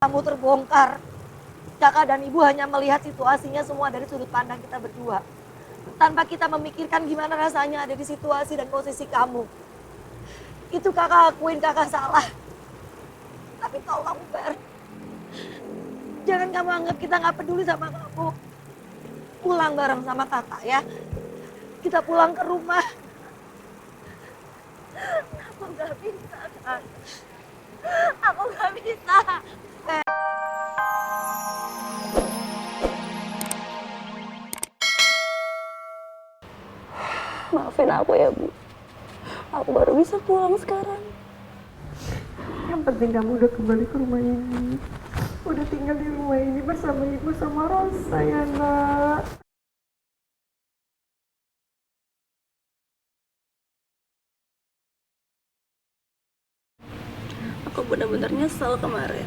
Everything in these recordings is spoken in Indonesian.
Kamu terbongkar. Kakak dan ibu hanya melihat situasinya semua dari sudut pandang kita berdua. Tanpa kita memikirkan gimana rasanya ada di situasi dan posisi kamu. Itu kakak akuin kakak salah. Tapi tolong Fer, jangan kamu anggap kita nggak peduli sama kamu. Pulang bareng sama kakak ya. Kita pulang ke rumah. Aku nggak bisa kan. Aku nggak bisa. Maafin aku ya, Bu. Aku baru bisa pulang sekarang. Yang penting kamu udah kembali ke rumah ini. Udah tinggal di rumah ini bersama ibu sama Rosa ya nak. Aku benar-benar nyesel kemarin.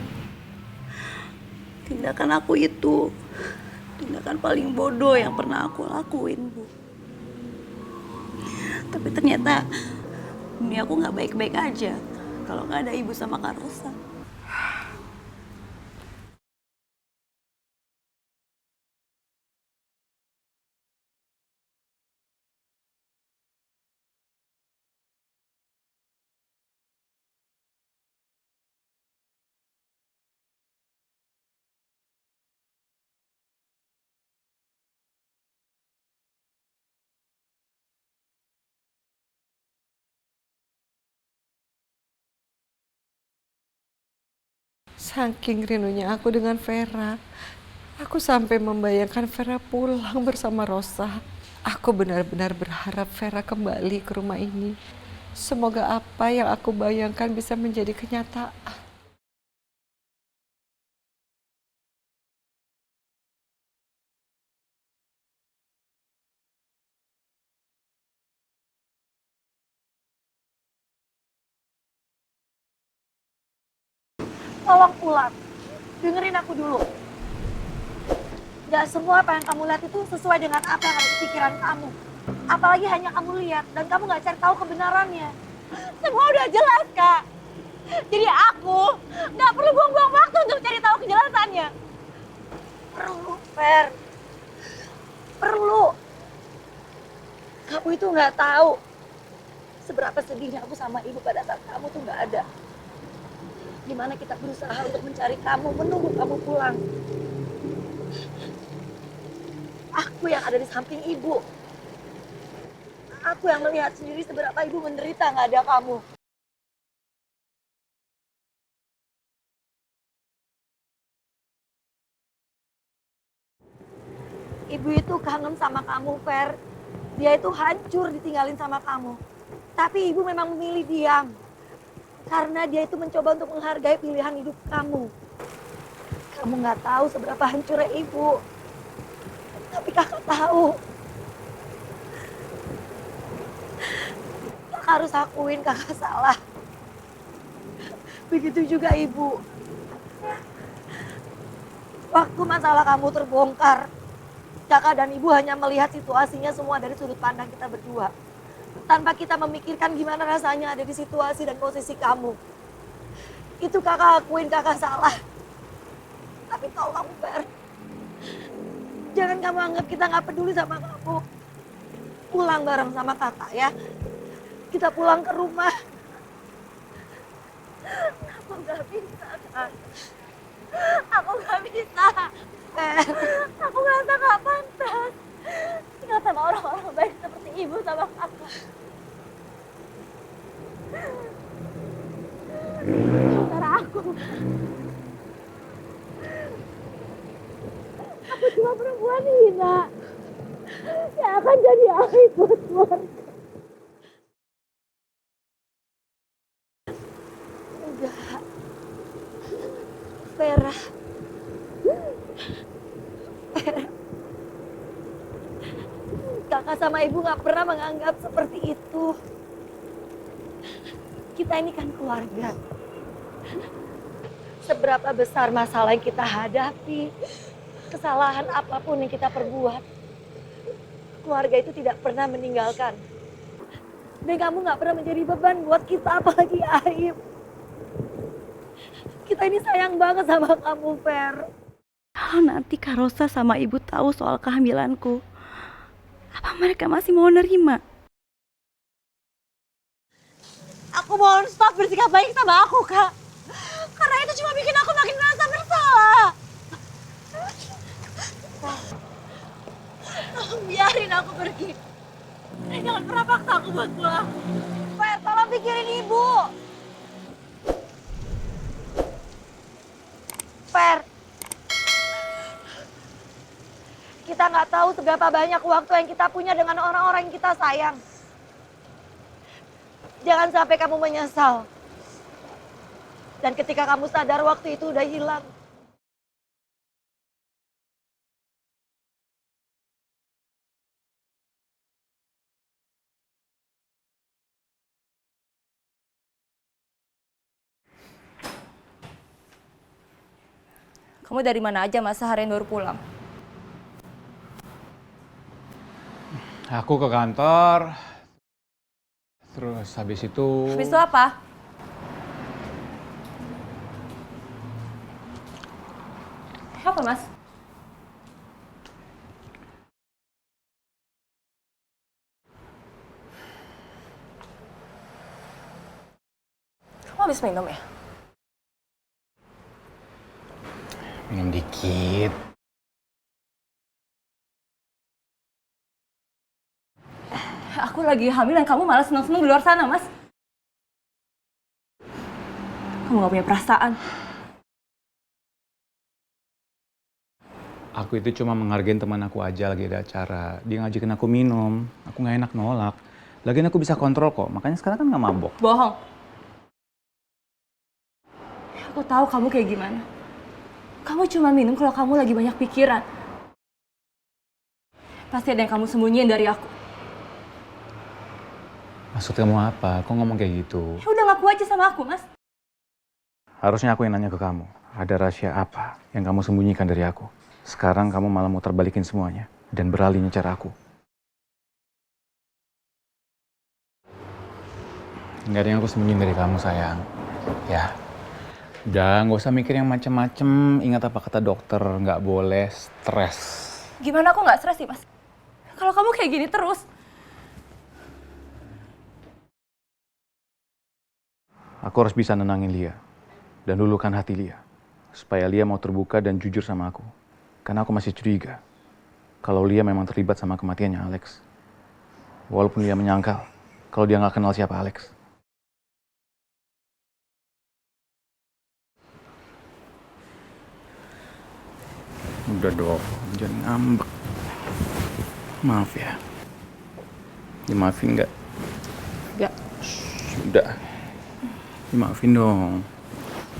Tindakan aku itu tindakan paling bodoh yang pernah aku lakuin, Bu. Tapi ternyata dunia aku nggak baik-baik aja kalau nggak ada ibu sama Kak Rosa. Saking rindunya aku dengan Vera, aku sampai membayangkan Vera pulang bersama Rosa. Aku benar-benar berharap Vera kembali ke rumah ini. Semoga apa yang aku bayangkan bisa menjadi kenyataan. Tolong pulang. Dengerin aku dulu. Gak semua apa yang kamu lihat itu sesuai dengan apa yang ada di pikiran kamu. Apalagi hanya kamu lihat dan kamu gak cari tahu kebenarannya. Semua udah jelas, Kak. Jadi aku gak perlu buang-buang waktu untuk cari tahu kejelasannya. Perlu, Fer. Perlu. Kamu itu gak tahu seberapa sedihnya aku sama ibu pada saat kamu tuh gak ada. Gimana kita berusaha untuk mencari kamu, menunggu kamu pulang. Aku yang ada di samping ibu. Aku yang melihat sendiri seberapa ibu menderita nggak ada kamu. Ibu itu kangen sama kamu, Fer. Dia itu hancur ditinggalin sama kamu. Tapi ibu memang memilih diam. Karena dia itu mencoba untuk menghargai pilihan hidup kamu. Kamu nggak tahu seberapa hancurnya ibu. Tapi kakak tahu. Kakak harus akuin kakak salah. Begitu juga ibu. Waktu masalah kamu terbongkar, kakak dan ibu hanya melihat situasinya semua dari sudut pandang kita berdua. Tanpa kita memikirkan gimana rasanya ada di situasi dan posisi kamu. Itu kakak akuin kakak salah. Tapi tolong Fer, jangan kamu anggap kita nggak peduli sama kamu. Pulang bareng sama kakak ya. Kita pulang ke rumah. Aku nggak bisa kan. Aku nggak bisa. Fer, aku merasa nggak pantas tinggal sama orang-orang baik seperti ibu sama kakak. Sementara aku cuma perempuan hina yang akan jadi aib buat keluarga. Enggak, Vera. Kakak sama ibu gak pernah menganggap seperti itu. Kita ini kan keluarga. Seberapa besar masalah yang kita hadapi, kesalahan apapun yang kita perbuat, keluarga itu tidak pernah meninggalkan. Dan kamu gak pernah menjadi beban buat kita, apalagi Aib. kita ini sayang banget sama kamu, Fer. Kalau nanti Kak Rosa sama ibu tahu soal kehamilanku, apa mereka masih mau nerima? Aku mohon stop bersikap baik sama aku, Kak. Karena itu cuma bikin aku makin merasa bersalah. Tolong biarin aku pergi. Jangan pernah paksa aku buat pulang. Fer, tolong pikirin ibu. Fer, kita nggak tahu seberapa banyak waktu yang kita punya dengan orang-orang yang kita sayang. Jangan sampai kamu menyesal. Dan ketika kamu sadar waktu itu udah hilang. Kamu dari mana aja Mas seharian baru pulang? Aku ke kantor, terus habis itu... Habis itu apa? Apa Mas? Kamu habis minum ya? Minum dikit. Aku lagi hamil dan kamu malah seneng-seneng di luar sana, Mas. Kamu gak punya perasaan. Aku itu cuma menghargain teman aku aja lagi ada acara. Dia ngajakin aku minum, aku nggak enak nolak. Lagian aku bisa kontrol kok, makanya sekarang kan nggak mabok. Bohong. Aku tahu kamu kayak gimana. Kamu cuma minum kalau kamu lagi banyak pikiran. Pasti ada yang kamu sembunyiin dari aku. Maksud kamu apa? Kok ngomong kayak gitu? Ya udah ngaku aja sama aku, Mas. Harusnya aku yang nanya ke kamu. Ada rahasia apa yang kamu sembunyikan dari aku? Sekarang kamu malah mau terbalikin semuanya dan beralih nyecar aku. Nggak ada yang aku sembunyiin dari kamu, sayang. Ya, udah nggak usah mikir yang macem-macem. Ingat apa kata dokter, nggak boleh stres. Gimana aku nggak stres sih, Mas? Kalau kamu kayak gini terus. Aku harus bisa nenangin Lia dan luluhkan hati Lia supaya Lia mau terbuka dan jujur sama aku. Karena aku masih curiga kalau Lia memang terlibat sama kematiannya Alex. Walaupun Lia menyangkal kalau dia nggak kenal siapa Alex. Udah dong, jangan ngambek. Maaf ya. Dimaafin nggak? Nggak. Sudah. Dimaafin dong.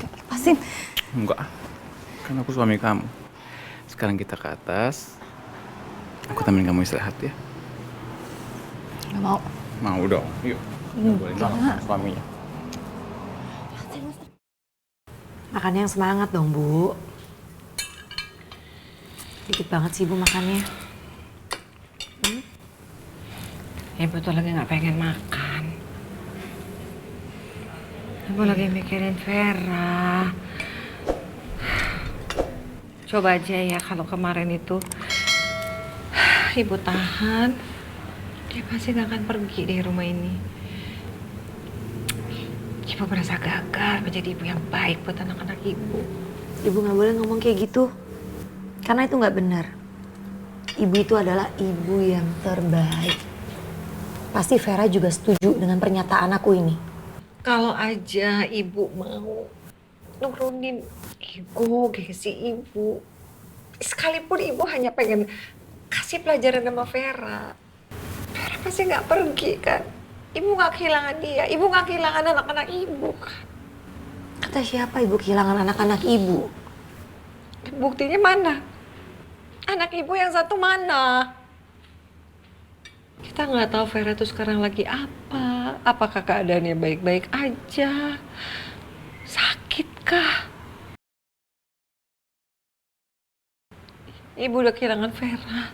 Lepasin. Enggak. Kan aku suami kamu. Sekarang kita ke atas. Aku temenin kamu istirahat ya. Nggak mau. Mau dong. Yuk. Nggak boleh nolak suaminya. Makannya yang semangat dong, Bu. Dikit banget sih Ibu makannya. Ibu tuh lagi nggak pengen makan. Ibu lagi mikirin Vera. Coba aja ya kalau kemarin itu Ibu tahan, dia pasti nggak akan pergi dari rumah ini. Ibu merasa gagal menjadi ibu yang baik buat anak-anak ibu. Ibu nggak boleh ngomong kayak gitu. Karena itu nggak benar. Ibu itu adalah ibu yang terbaik. Pasti Vera juga setuju dengan pernyataan aku ini. Kalau aja ibu mau nurunin ego, gengsi ibu. Sekalipun ibu hanya pengen kasih pelajaran sama Vera. Vera pasti nggak pergi kan. Ibu nggak kehilangan dia, ibu nggak kehilangan anak-anak ibu kan. Kata siapa ibu kehilangan anak-anak ibu? Buktinya mana? Anak ibu yang satu mana? Kita nggak tahu Vera tuh sekarang lagi apa. Apakah keadaannya baik-baik aja? Sakitkah? Ibu udah kehilangan Vera.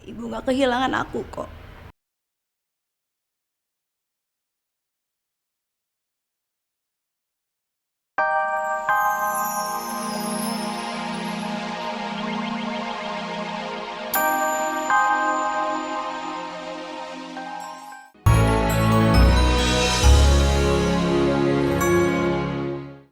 Ibu gak kehilangan aku kok.